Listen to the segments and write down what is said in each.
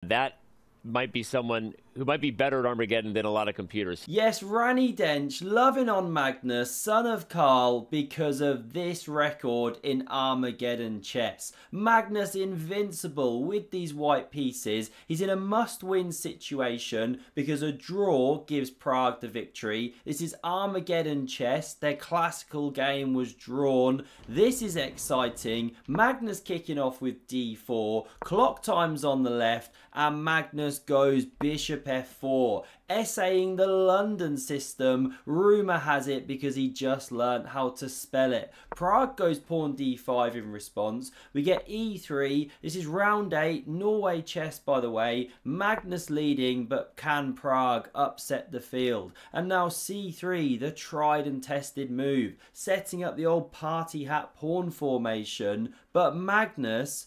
That might be someone who might be better at Armageddon than a lot of computers. Yes, Rani Dench loving on Magnus, son of Carl, because of this record in Armageddon chess. Magnus invincible with these white pieces. He's in a must-win situation because a draw gives Pragg the victory. This is Armageddon chess. Their classical game was drawn. This is exciting. Magnus kicking off with d4. Clock time's on the left, and Magnus goes bishop f4, essaying the London system. Rumour has it because he just learnt how to spell it. Pragg goes pawn d5 in response. We get e3. This is round 8, Norway chess by the way. Magnus leading, but can Pragg upset the field? And now c3, the tried and tested move, setting up the old party hat pawn formation, but Magnus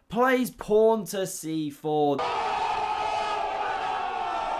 plays pawn to c4.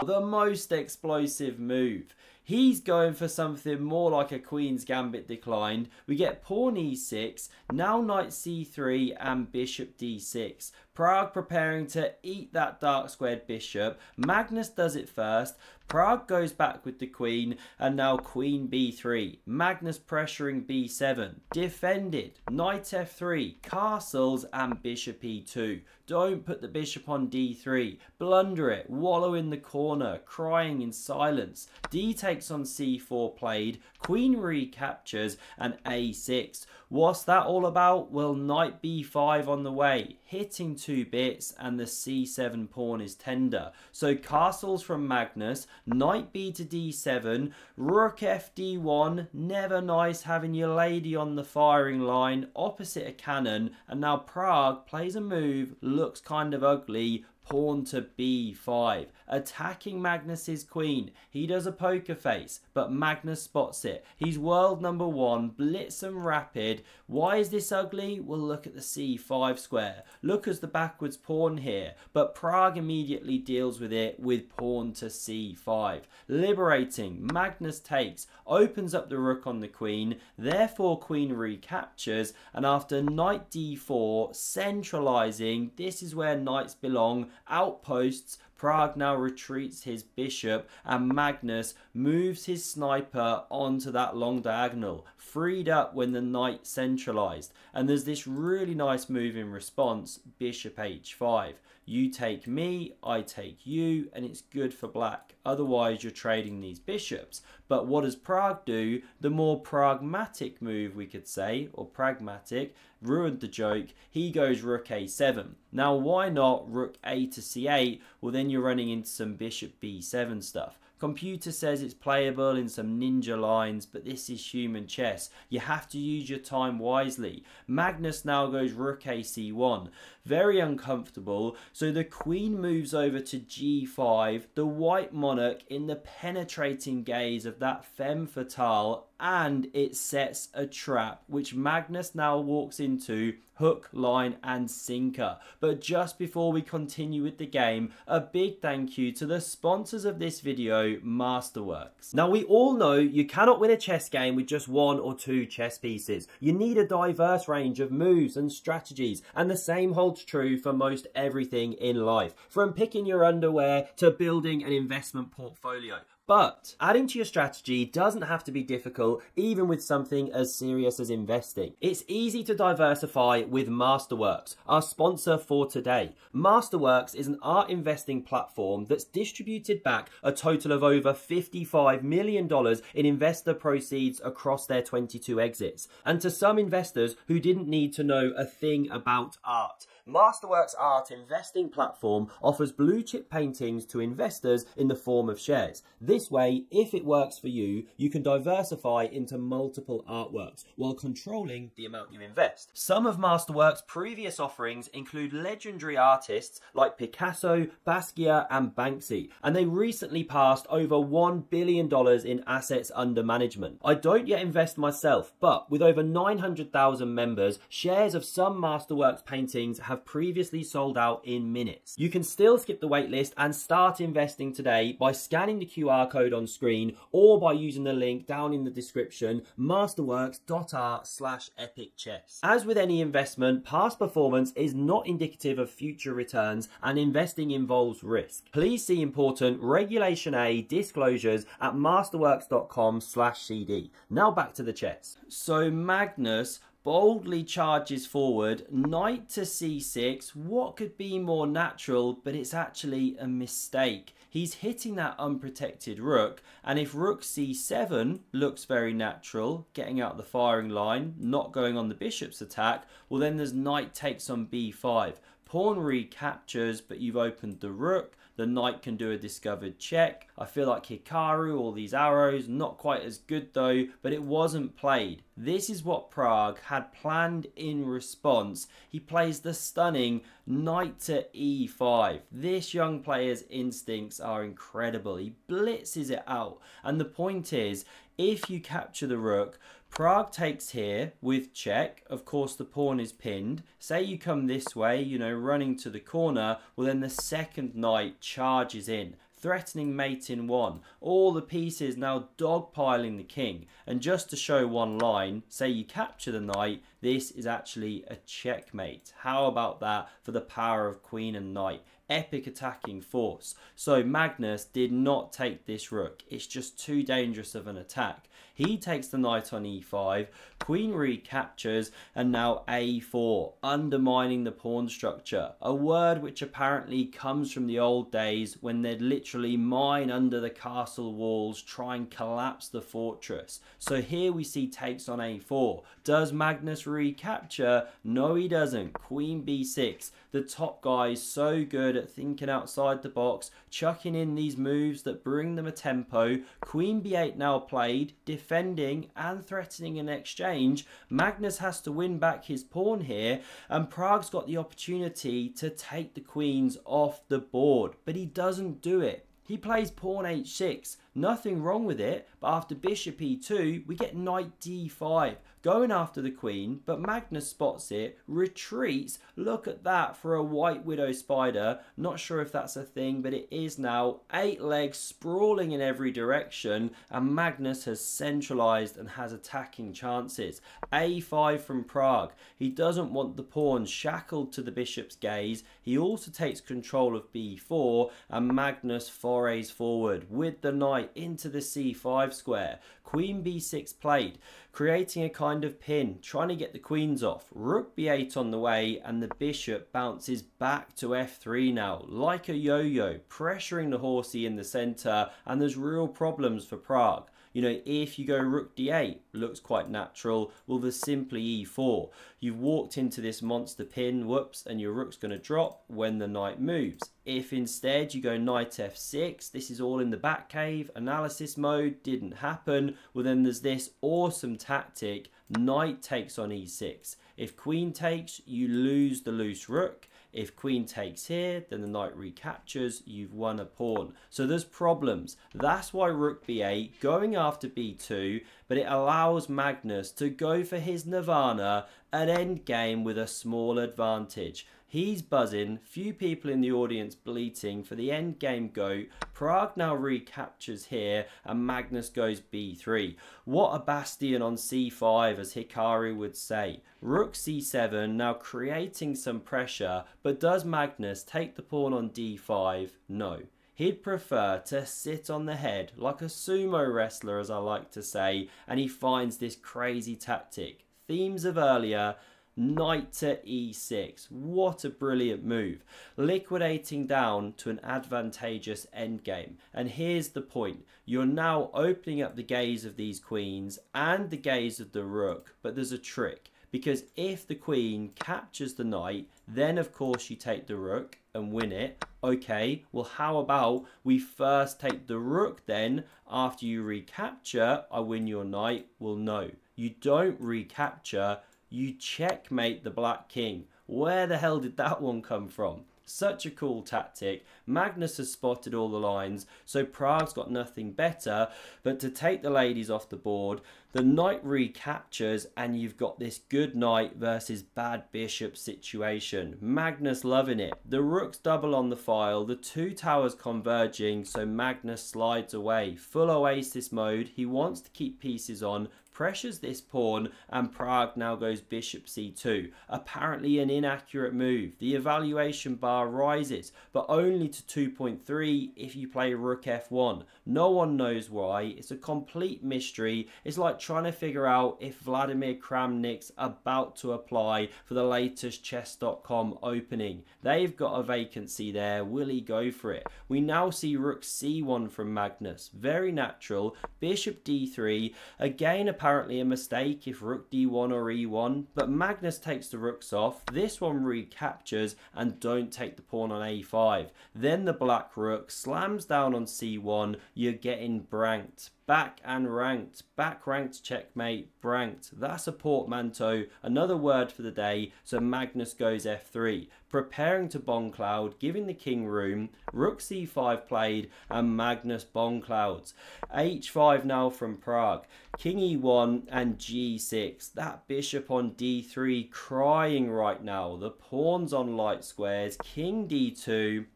The most explosive move. He's going for something more like a Queen's Gambit declined. We get pawn e6, now knight c3 and bishop d6. Pragg preparing to eat that dark squared bishop. Magnus does it first. Pragg goes back with the queen, and now queen b3. Magnus pressuring b7. Defended. Knight f3. Castles and bishop e2. Don't put the bishop on d3. Blunder it. Wallow in the corner. Crying in silence. D takes on c4 played. Queen recaptures and a6. What's that all about? Well, knight b5 on the way. Hitting 2 bits and the c7 pawn is tender. So castles from Magnus. Knight b to d7. Rook f d1. Never nice having your lady on the firing line opposite a cannon. And now Pragg plays a move. Looks kind of ugly. Pawn to b5, attacking Magnus's queen. He does a poker face, but Magnus spots it. He's world number 1, blitz and rapid. Why is this ugly? Well, look at the c5 square. Look as the backwards pawn here, but Pragg immediately deals with it with pawn to c5. Liberating, Magnus takes, opens up the rook on the queen, therefore queen recaptures, and after knight d4, centralizing, this is where knights belong. Outposts, Pragg now retreats his bishop and Magnus moves his sniper onto that long diagonal, freed up when the knight centralized. And there's this really nice move in response, bishop h5. You take me, I take you, and it's good for black. Otherwise, you're trading these bishops. But what does Pragg do? The more pragmatic move, we could say, or pragmatic, ruined the joke. He goes rook a7. Now, why not rook a to c8? Well, then you're running into some bishop b7 stuff. Computer says it's playable in some ninja lines, but this is human chess. You have to use your time wisely. Magnus now goes rook a c1. Very uncomfortable. So the queen moves over to g5. The white monarch in the penetrating gaze of that femme fatale, and it sets a trap, which Magnus now walks into. Hook, line and sinker. But just before we continue with the game, a big thank you to the sponsors of this video, Masterworks. Now, we all know you cannot win a chess game with just 1 or 2 chess pieces. You need a diverse range of moves and strategies, and the same holds true for most everything in life, from picking your underwear to building an investment portfolio. But adding to your strategy doesn't have to be difficult, even with something as serious as investing. It's easy to diversify with Masterworks, our sponsor for today. Masterworks is an art investing platform that's distributed back a total of over $55 million in investor proceeds across their 22 exits. And to some investors who didn't need to know a thing about art, Masterworks art investing platform offers blue chip paintings to investors in the form of shares. This way, if it works for you, you can diversify into multiple artworks while controlling the amount you invest. Some of Masterworks' previous offerings include legendary artists like Picasso, Basquiat and Banksy, and they recently passed over $1 billion in assets under management. I don't yet invest myself, but with over 900,000 members, shares of some Masterworks paintings have previously sold out in minutes. You can still skip the waitlist and start investing today by scanning the QR QR code on screen or by using the link down in the description, masterworks.art/epicchess. As with any investment, past performance is not indicative of future returns and investing involves risk. Please see important Regulation A disclosures at masterworks.com/CD. Now back to the chess. So Magnus boldly charges forward, knight to c6. What could be more natural, but it's actually a mistake. He's hitting that unprotected rook, and if rook c7 looks very natural, getting out the firing line, not going on the bishop's attack, well then there's knight takes on b5. Pawn recaptures, but you've opened the rook. The knight can do a discovered check. I feel like Hikaru, all these arrows, not quite as good though, but it wasn't played. This is what Pragg had planned in response. He plays the stunning knight to e5. This young player's instincts are incredible. He blitzes it out. And the point is, if you capture the rook, Pragg takes here with check. Of course, the pawn is pinned. Say you come this way, you know, running to the corner. Well, then the second knight charges in, threatening mate in one. All the pieces now dogpiling the king. And just to show one line, say you capture the knight, this is actually a checkmate. How about that for the power of queen and knight? Epic attacking force. So Magnus did not take this rook. It's just too dangerous of an attack. He takes the knight on e5, queen recaptures, and now a4, undermining the pawn structure. A word which apparently comes from the old days when they'd literally mine under the castle walls, try and collapse the fortress. So here we see takes on a4. Does Magnus recapture? No, he doesn't. Queen b6. The top guy is so good at thinking outside the box, chucking in these moves that bring them a tempo. Queen b8 now played, defending and threatening an exchange. Magnus has to win back his pawn here, and Pragg's got the opportunity to take the queens off the board, but he doesn't do it. He plays pawn h6, nothing wrong with it, but after bishop e2, we get knight d5, going after the queen, but Magnus spots it, retreats. Look at that for a white widow spider. Not sure if that's a thing, but it is now. 8 legs sprawling in every direction, and Magnus has centralized and has attacking chances. a5 from Pragg. He doesn't want the pawn shackled to the bishop's gaze. He also takes control of b4, and Magnus forays forward with the knight into the c5 square. Queen b6 played, creating a kind of pin, trying to get the queens off. Rook b8 on the way, and the bishop bounces back to f3 now, like a yo-yo, pressuring the horsey in the center, and there's real problems for Pragg. You know, if you go rook d8, looks quite natural. Well, there's simply e4. You've walked into this monster pin, whoops, and your rook's going to drop when the knight moves. If instead you go knight f6, this is all in the back cave, analysis mode, didn't happen. Well, then there's this awesome tactic, knight takes on e6. If queen takes, you lose the loose rook. If queen takes here, then the knight recaptures, you've won a pawn. So there's problems. That's why rook b8, going after b2, but it allows Magnus to go for his nirvana, an endgame with a small advantage. He's buzzing, few people in the audience bleating for the endgame goat. Pragg now recaptures here, and Magnus goes b3. What a bastion on c5, as Hikaru would say. Rook c7 now creating some pressure, but does Magnus take the pawn on d5? No. He'd prefer to sit on the head like a sumo wrestler, as I like to say, and he finds this crazy tactic. Themes of earlier, knight to e6. What a brilliant move. Liquidating down to an advantageous endgame. And here's the point. You're now opening up the gaze of these queens and the gaze of the rook, but there's a trick. Because if the queen captures the knight, then of course you take the rook and win it. Okay, well how about we first take the rook then, after you recapture, I win your knight? Well no, you don't recapture, you checkmate the black king. Where the hell did that one come from? Such a cool tactic. Magnus has spotted all the lines, so Pragg's got nothing better but to take the ladies off the board. The knight recaptures, and you've got this good knight versus bad bishop situation. Magnus loving it. The rooks double on the file, the two towers converging, so Magnus slides away. Full oasis mode. He wants to keep pieces on, pressures this pawn, and Pragg now goes bishop c2. Apparently an inaccurate move. The evaluation bar rises, but only to 2.3 if you play rook f1. No one knows why. It's a complete mystery. It's like trying to figure out if Vladimir Kramnik's about to apply for the latest chess.com opening. They've got a vacancy there. Will he go for it? We now see rook c1 from Magnus. Very natural. Bishop d3. Again, apparently a mistake if rook d1 or e1, but Magnus takes the rooks off. This one recaptures, and don't take the pawn on a5. Then the black rook slams down on c1. You're getting branked. Back and ranked. Back ranked checkmate. Branked. That's a portmanteau. Another word for the day. So Magnus goes f3. Preparing to bomb cloud, giving the king room. Rook c5 played, and Magnus bomb clouds. h5 now from Pragg. King e1 and g6. That bishop on d3 crying right now. The pawns on light squares. King d2.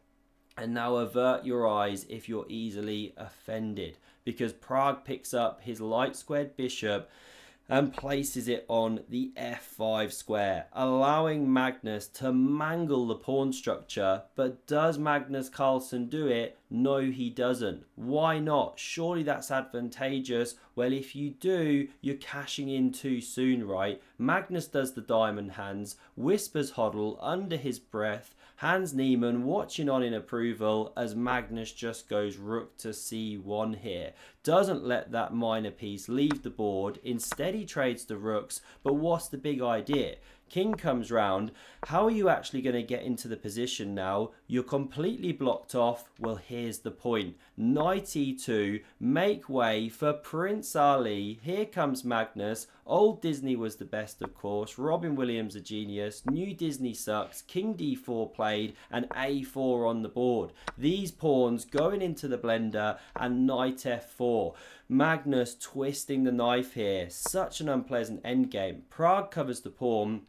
And now avert your eyes if you're easily offended, because Pragg picks up his light squared bishop and places it on the f5 square, allowing Magnus to mangle the pawn structure. But does Magnus Carlsen do it? No, he doesn't. Why not? Surely that's advantageous. Well, if you do, you're cashing in too soon, right? Magnus does the diamond hands, whispers hodl under his breath. Hans Niemann watching on in approval as Magnus just goes rook to c1 here. Doesn't let that minor piece leave the board. Instead, he trades the rooks. But what's the big idea? King comes round. How are you actually going to get into the position now? You're completely blocked off. Well, here's the point. Knight e2, make way for Prince Ali. Here comes Magnus. Old Disney was the best, of course. Robin Williams a genius. New Disney sucks. King d4 played, and a4 on the board. These pawns going into the blender, and knight f4. Magnus twisting the knife here. Such an unpleasant endgame. Pragg covers the pawn,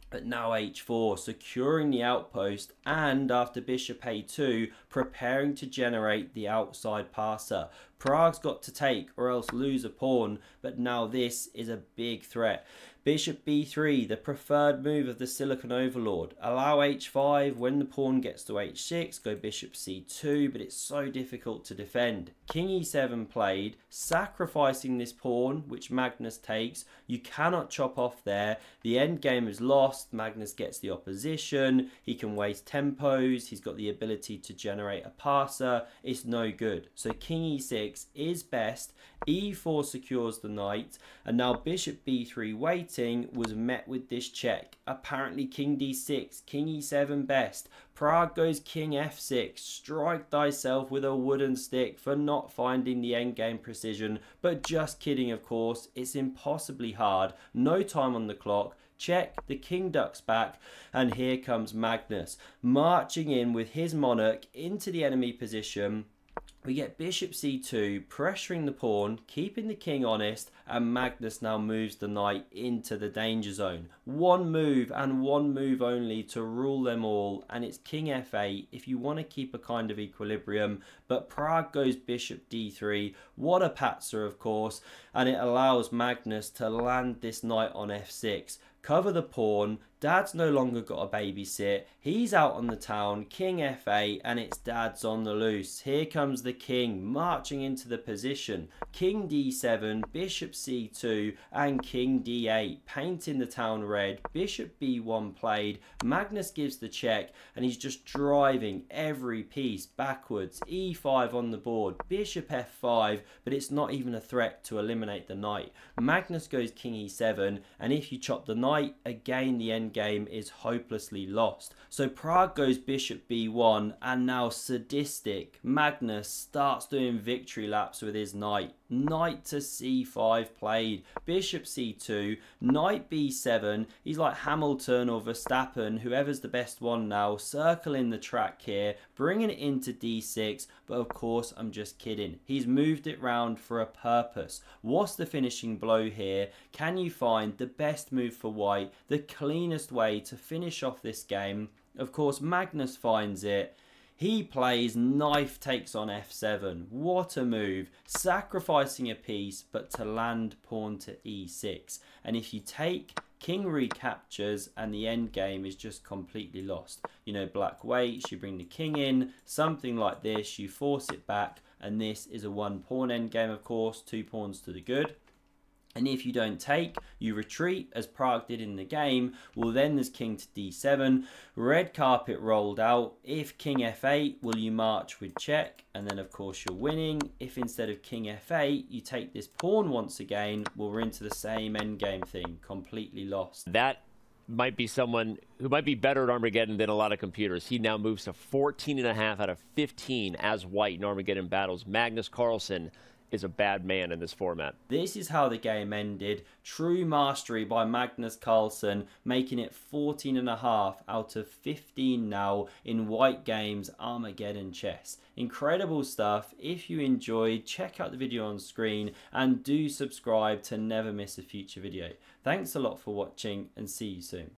but now h4, securing the outpost, and after bishop a2, preparing to generate the outside passer. Pragg's got to take or else lose a pawn, but now this is a big threat. Bishop b3, the preferred move of the Silicon Overlord. Allow h5, when the pawn gets to h6, go bishop c2, but it's so difficult to defend. King e7 played, sacrificing this pawn, which Magnus takes. You cannot chop off there. The endgame is lost. Magnus gets the opposition. He can waste tempos. He's got the ability to generate a passer. It's no good. So king e6 is best. e4 secures the knight, and now bishop b3 waiting was met with this check. Apparently king d6, king e7 best. Pragg goes king f6. Strike thyself with a wooden stick for not finding the endgame precision, but just kidding, of course. It's impossibly hard. No time on the clock. Check, the king ducks back, and here comes Magnus marching in with his monarch into the enemy position. We get bishop c2, pressuring the pawn, keeping the king honest, and Magnus now moves the knight into the danger zone. One move and one move only to rule them all, and it's king f8 if you want to keep a kind of equilibrium. But Pragg goes bishop d3, what a patzer, of course, and it allows Magnus to land this knight on f6. Cover the pawn. Dad's no longer got a babysit. He's out on the town. King f8, and it's Dad's on the loose. Here comes the king marching into the position. King d7, bishop c2, and king d8, painting the town red. Bishop b1 played. Magnus gives the check, and he's just driving every piece backwards. e5 on the board. Bishop f5, but it's not even a threat to eliminate the knight. Magnus goes king e7, and if you chop the knight, again the endgame is hopelessly lost. So Pragg goes bishop b1, and now sadistic Magnus starts doing victory laps with his knight. knight to c5 played, bishop c2, knight b7. He's like Hamilton or Verstappen, whoever's the best one now, circling the track here, bringing it into d6, but of course I'm just kidding. He's moved it round for a purpose. What's the finishing blow here? Can you find the best move for white, the cleanest way to finish off this game? Of course, Magnus finds it. He plays knife takes on f7. What a move. Sacrificing a piece, but to land pawn to e6. And if you take, king recaptures, and the endgame is just completely lost. You know, black waits, you bring the king in, something like this, you force it back, and this is a one pawn endgame, of course, 2 pawns to the good. And if you don't take, you retreat, as Pragg did in the game. Well, then there's king to d7. Red carpet rolled out. If king f8, will you march with check? And then, of course, you're winning. If instead of king f8, you take this pawn once again, well, we're into the same endgame thing. Completely lost. That might be someone who might be better at Armageddon than a lot of computers. He now moves to 14.5 out of 15 as white in Armageddon battles. Magnus Carlsen is a bad man in this format. This is how the game ended. True mastery by Magnus Carlsen, making it 14.5 out of 15 now in White Games Armageddon Chess. Incredible stuff. If you enjoyed, check out the video on screen and do subscribe to never miss a future video. Thanks a lot for watching and see you soon.